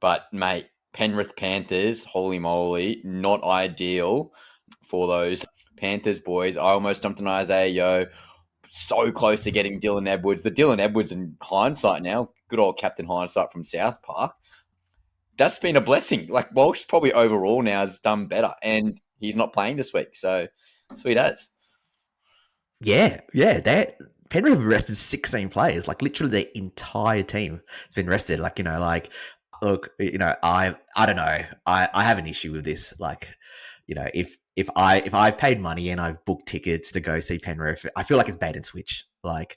But, mate, Penrith Panthers, holy moly, not ideal for those Panthers boys. I almost jumped on Isaiah Yo, so close to getting Dylan Edwards. The Dylan Edwards in hindsight now, good old Captain Hindsight from South Park. That's been a blessing. Like, Walsh probably overall now has done better, and he's not playing this week. So, sweet as. Yeah. Penrith have rested 16 players, like literally their entire team has been rested. Like, look, I don't know. I have an issue with this. Like, if I've paid money and I've booked tickets to go see Penrith, I feel like it's bait and switch. Like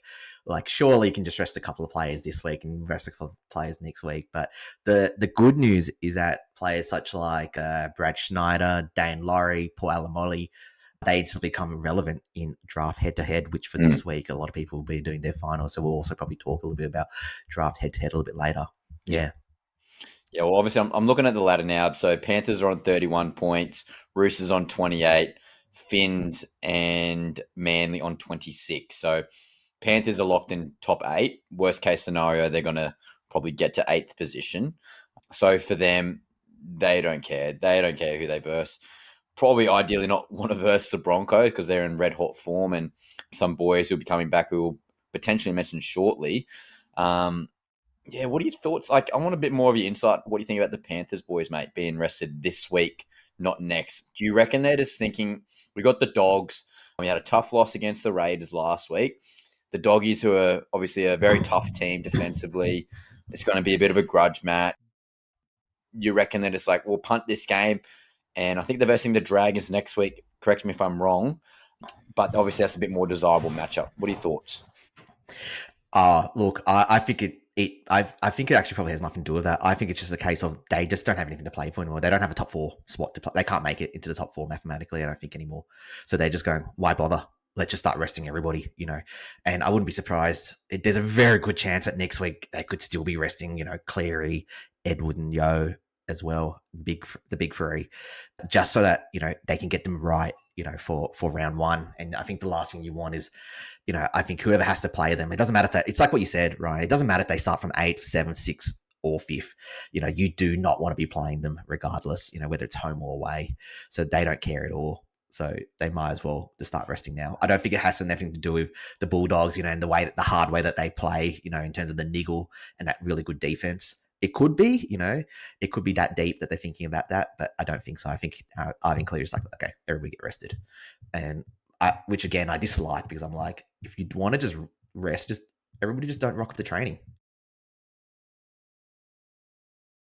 surely you can just rest a couple of players this week and rest a couple of players next week. But the good news is that players such like Brad Schneider, Dane Laurie, Paul Alamoli, they'd still become relevant in draft head-to-head, which for this week, a lot of people will be doing their finals. So we'll also probably talk a little bit about draft head-to-head a little bit later. Yeah. Yeah, well, obviously, I'm looking at the ladder now. So Panthers are on 31 points, Roosters on 28, Finns and Manly on 26. So Panthers are locked in top 8. Worst case scenario, they're going to probably get to 8th position. So for them, they don't care. They don't care who they verse. Probably ideally not want to verse the Broncos because they're in red hot form, and some boys who'll be coming back who will potentially mention shortly. Yeah, what are your thoughts? Like, I want a bit more of your insight. What do you think about the Panthers boys, mate, being rested this week, not next? Do you reckon they're just thinking, we got the Dogs, we had a tough loss against the Raiders last week. The Doggies, who are obviously a very tough team defensively, it's going to be a bit of a grudge match. You reckon they're just like, we'll punt this game, and I think the best thing, the Dragons next week, correct me if I'm wrong, but obviously that's a bit more desirable matchup. What are your thoughts? Look, I think I think it actually probably has nothing to do with that. I think it's just a case of they just don't have anything to play for anymore. They don't have a top 4 spot to play. They can't make it into the top 4 mathematically, I don't think, anymore. So they're just going, why bother? Let's just start resting everybody, And I wouldn't be surprised. There's a very good chance that next week they could still be resting, Cleary, Edward, and Yo as well, the big three, just so that they can get them right, for round 1. And I think the last thing you want is, I think whoever has to play them, it doesn't matter if it's like what you said, Ryan. It doesn't matter if they start from 8th, 7th, 6th, or 5th. You do not want to be playing them regardless, whether it's home or away. So they don't care at all. So they might as well just start resting now. I don't think it has anything to do with the Bulldogs, and the hard way that they play, in terms of the niggle and that really good defense. It could be, it could be that deep that they're thinking about that, but I don't think so. I think Ivan Clear is like, okay, everybody get rested. And which again, I dislike because I'm like, if you want to just rest, everybody just don't rock up the training.